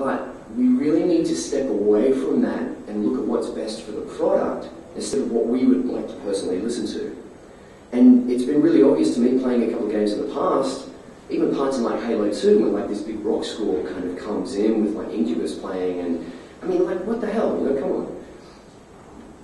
but we really need to step away from that and look at what's best for the product instead of what we would like to personally listen to. And it's been really obvious to me playing a couple of games in the past, even parts in like Halo 2 when like this big rock score kind of comes in with like Incubus playing, and I mean, like, what the hell, you know, come on.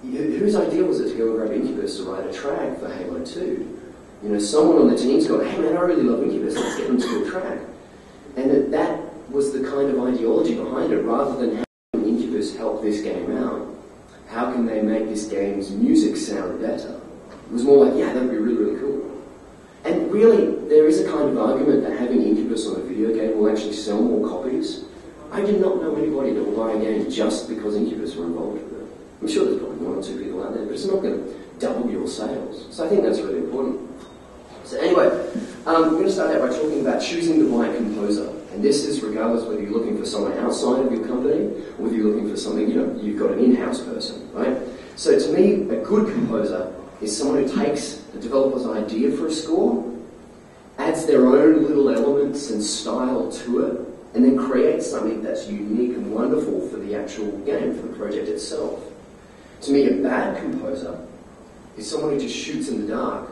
Whose idea was it to go and grab Incubus to write a track for Halo 2? You know, someone on the team's gone, hey man, I really love Incubus, let's get them to do a track. And that was the kind of ideology behind it, rather than how can Incubus help this game out? How can they make this game's music sound better? It was more like, yeah, that would be really, really cool. And really, there is a kind of argument that having Incubus on a video game will actually sell more copies. I do not know anybody that will buy a game just because Incubus were involved with it. I'm sure there's probably one or two people out there, but it's not going to double your sales. So I think that's really important. So anyway, we're going to start out by talking about choosing the right composer. And this is regardless whether you're looking for someone outside of your company or whether you're looking for something, you know, you've got an in-house person, right? So to me, a good composer is someone who takes the developer's idea for a score, adds their own little elements and style to it, and then creates something that's unique and wonderful for the actual game, for the project itself. To me, a bad composer is someone who just shoots in the dark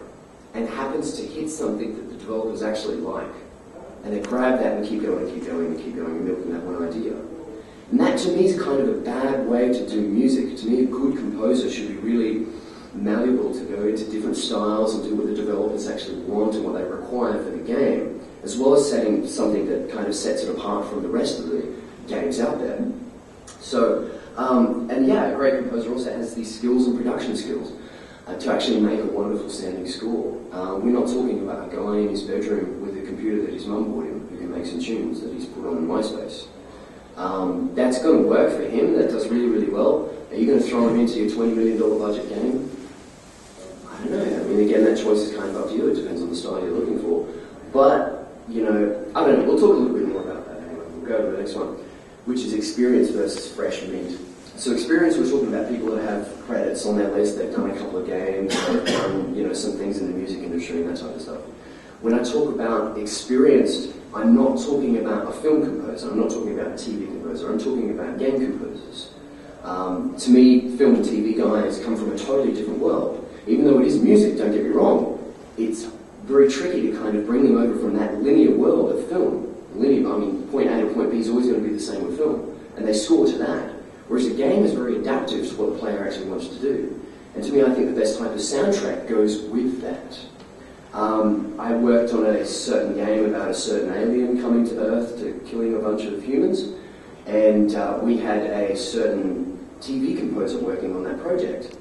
and happens to hit something that the developers actually like. And they grab that and keep going and keep going and keep going and milking that one idea. And that to me is kind of a bad way to do music. To me, a good composer should be really malleable to go into different styles and do what the developers actually want and what they require for the game, as well as setting something that kind of sets it apart from the rest of the games out there. So, and yeah, a great composer also has these skills and production skills to actually make a wonderful sounding score. We're not talking about a guy in his bedroom with a computer that his mum bought him who can make some tunes that he's put on MySpace. That's going to work for him, that does really, really well. Are you going to throw him into your $20 million budget game? I don't know. I mean, again, that choice is kind of up to you. It depends on the style you're looking for. But, you know, I don't know. We'll talk a little bit more about that anyway. We'll go to the next one, which is experience versus fresh meat. So experience, we're talking about people that have credits on their list. They've done a couple of games, they've done, you know, some things in the music industry and that type of stuff. When I talk about experienced, I'm not talking about a film composer. I'm not talking about a TV composer. I'm talking about game composers. To me, film and TV guys come from a totally different world. Even though it is music, don't get me wrong, it's very tricky to kind of bring them over from that linear world of film. Linear, I mean, point A to point B is always going to be the same with film, and they score to that. Whereas a game is very adaptive to what the player actually wants to do. And to me, I think the best type of soundtrack goes with that. I worked on a certain game about a certain alien coming to Earth to killing a bunch of humans, and we had a certain TV composer working on that project.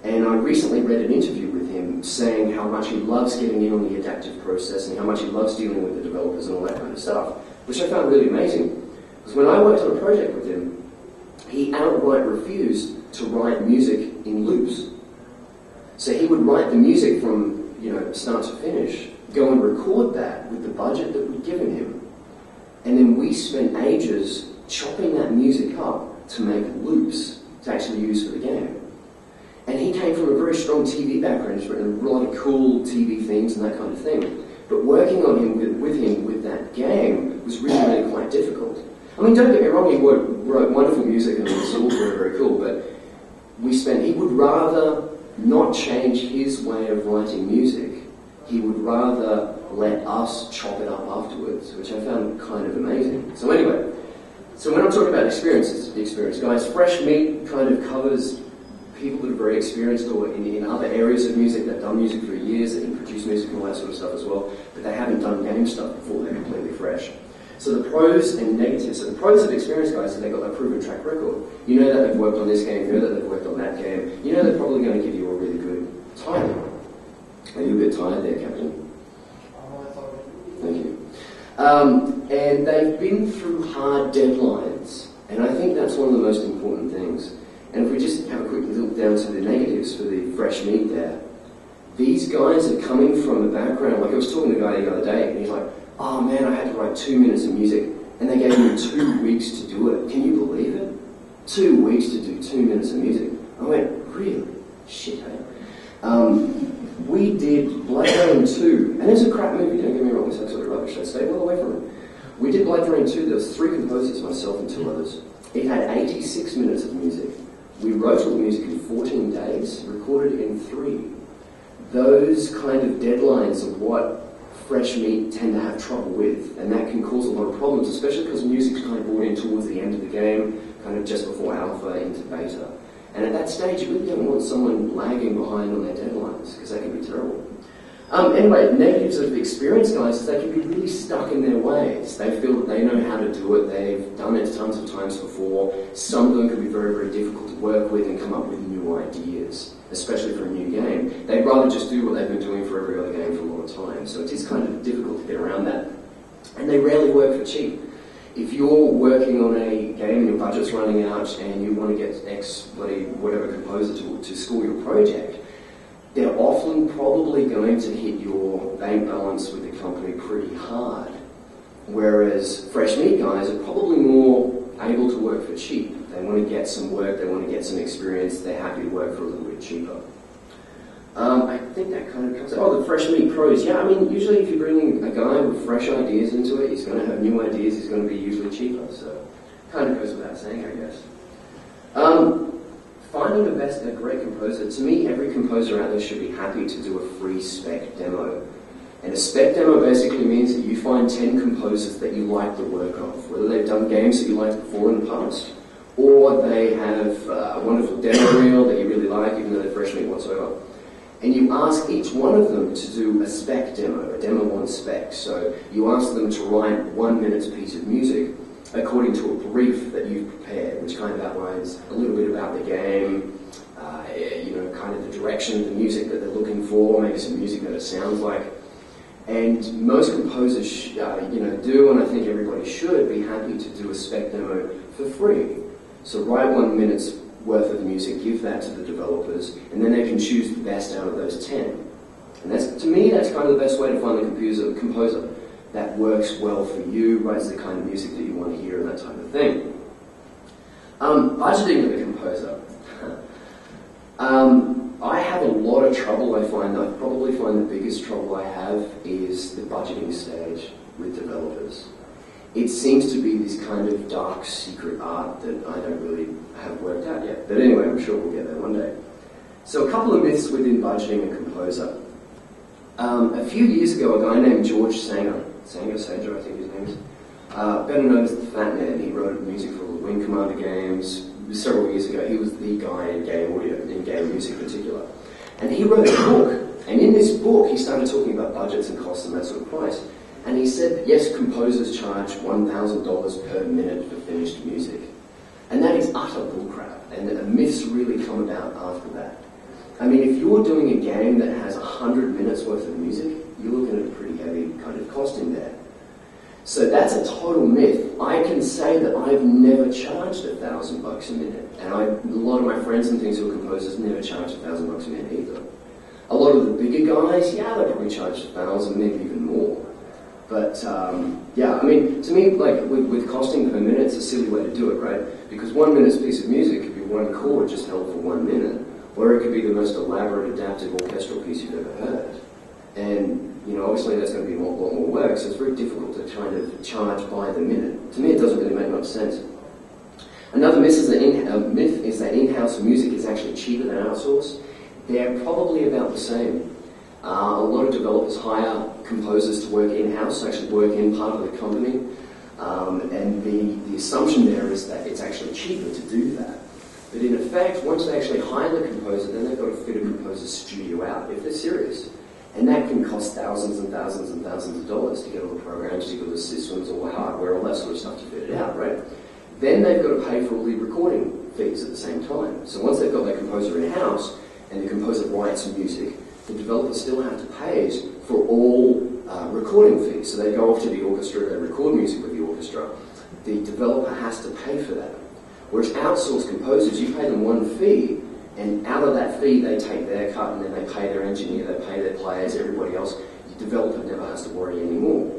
And I recently read an interview with him saying how much he loves getting in on the adaptive process and how much he loves dealing with the developers and all that kind of stuff, which I found really amazing. Because when I worked on a project with him, he outright refused to write music in loops. So he would write the music from, you know, start to finish, go and record that with the budget that we'd given him. And then we spent ages chopping that music up to make loops to actually use for the game. And he came from a very strong TV background. He's written a lot of cool TV themes and that kind of thing. But working on him with that game was really, really quite difficult. I mean, don't get me wrong, he wrote wonderful music and it was all very, very cool, but he would rather not change his way of writing music. He would rather let us chop it up afterwards, which I found kind of amazing. So anyway, so when I'm talking about experience, it's the experience. Guys, fresh meat kind of covers people that are very experienced or in other areas of music. They've done music for years, they can produce music and all that sort of stuff as well, but they haven't done game stuff before, they're completely fresh. So the pros and negatives. So the pros of experienced guys is they've got that proven track record. You know that they've worked on this game, you know that they've worked on that game, you know they're probably going to give you a really good title. Are you a bit tired there, Captain? Thank you. And they've been through hard deadlines, and I think that's one of the most important things. And if we just have a quick look down to the negatives for the fresh meat there, these guys are coming from a background, like I was talking to a guy the other day, and he's like, oh man, I had to write 2 minutes of music, and they gave me 2 weeks to do it. Can you believe it? 2 weeks to do 2 minutes of music. I went, really? Shit, eh? We did Blade Runner 2, and it's a crap movie, don't get me wrong, it's absolutely rubbish, so stay well away from it. We did Blood Rain 2, there was 3 composers, myself and 2 others. It had 86 minutes of music. We wrote all the music in 14 days, recorded it in 3. Those kind of deadlines are what fresh meat tend to have trouble with, and that can cause a lot of problems, especially because music's kind of brought in towards the end of the game, kind of just before alpha into beta. And at that stage, you really don't want someone lagging behind on their deadlines, because that can be terrible. Anyway, negatives of experience, guys, is they can be really stuck in their ways. They feel that they know how to do it, they've done it tons of times before. Some of them can be very, very difficult to work with and come up with new ideas, especially for a new game. They'd rather just do what they've been doing for every other game for a lot of time. So it is kind of difficult to get around that. And they rarely work for cheap. If you're working on a game and your budget's running out and you want to get whatever composer to score your project, they're often probably going to hit your bank balance with the company pretty hard. Whereas fresh meat guys are probably more able to work for cheap. They want to get some work, they want to get some experience, they're happy to work for a little bit cheaper. I think that kind of covers it. Oh, the fresh meat pros. Yeah, I mean, usually if you're bringing a guy with fresh ideas into it, he's going to have new ideas, he's going to be usually cheaper. So, kind of goes without saying, I guess. Finding a great composer. To me, every composer out there should be happy to do a free spec demo. And a spec demo basically means that you find 10 composers that you like the work of, whether they've done games that you liked before in the past, or they have a wonderful demo reel that you really like, even though they're fresh meat whatsoever. And you ask each one of them to do a spec demo, a demo on spec. So you ask them to write 1 minute's piece of music according to a brief that you've prepared, which kind of outlines a little bit about the game, kind of the direction of the music that they're looking for, maybe some music that it sounds like. And most composers, do, and I think everybody should, be happy to do a spec demo for free. So write 1 minute's worth of music, give that to the developers, and then they can choose the best out of those 10. And to me, that's kind of the best way to find the composer that works well for you, writes the kind of music that you want to hear, and that type of thing. Budgeting of the composer. I have a lot of trouble, I probably find the biggest trouble I have is the budgeting stage with developers. It seems to be this kind of dark secret art that I don't really have worked out yet. But anyway, I'm sure we'll get there one day. So a couple of myths within budgeting a composer. A few years ago, a guy named George Sanger, I think his name is, better known as the Fat Man. He wrote music for the Wing Commander games. Several years ago, he was the guy in game audio, in game music in particular. And he wrote a book, and in this book, he started talking about budgets and costs and that sort of price. And he said, yes, composers charge $1,000 per minute for finished music. And that is utter bullcrap, and the myths really come about after that. I mean, if you're doing a game that has 100 minutes worth of music, you're looking at a pretty heavy kind of cost in there. So that's a total myth. I can say that I've never charged $1,000 a minute, and a lot of my friends and things who are composers never charge $1,000 a minute either. A lot of the bigger guys, yeah, they probably charge $1,000, maybe even more. But yeah, I mean, to me, like with costing per minute, it's a silly way to do it, right? Because 1 minute's piece of music could be one chord just held for 1 minute, or it could be the most elaborate adaptive orchestral piece you've ever heard. And obviously that's going to be a lot more work, so it's very difficult to kind of charge by the minute. To me, it doesn't really make much sense. Another myth is that in-house music is actually cheaper than outsourced. They're probably about the same. A lot of developers hire composers to work in-house, actually work in part of the company, and the assumption there is that it's actually cheaper to do that. But in effect, once they actually hire the composer, then they've got to fit a composer's studio out, if they're serious. And that can cost thousands and thousands and thousands of dollars to get all the programs, to get all the systems, all the hardware, all that sort of stuff to fit it out, right? Then they've got to pay for all the recording fees at the same time. So once they've got their composer in-house, and the composer writes music, the developers still have to pay for all recording fees. So they go off to the orchestra, they record music with the orchestra. The developer has to pay for that. Whereas outsourced composers, you pay them one fee, and out of that fee, they take their cut, and then they pay their engineer, they pay their players, everybody else. The developer never has to worry anymore.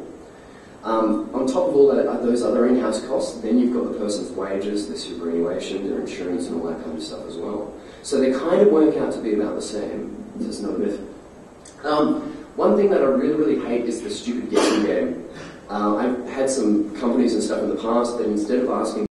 On top of all those other in-house costs, then you've got the person's wages, their superannuation, their insurance, and all that kind of stuff as well. So they kind of work out to be about the same. There's no myth. One thing that I really, really hate is the stupid guessing game. I've had some companies and stuff in the past that instead of asking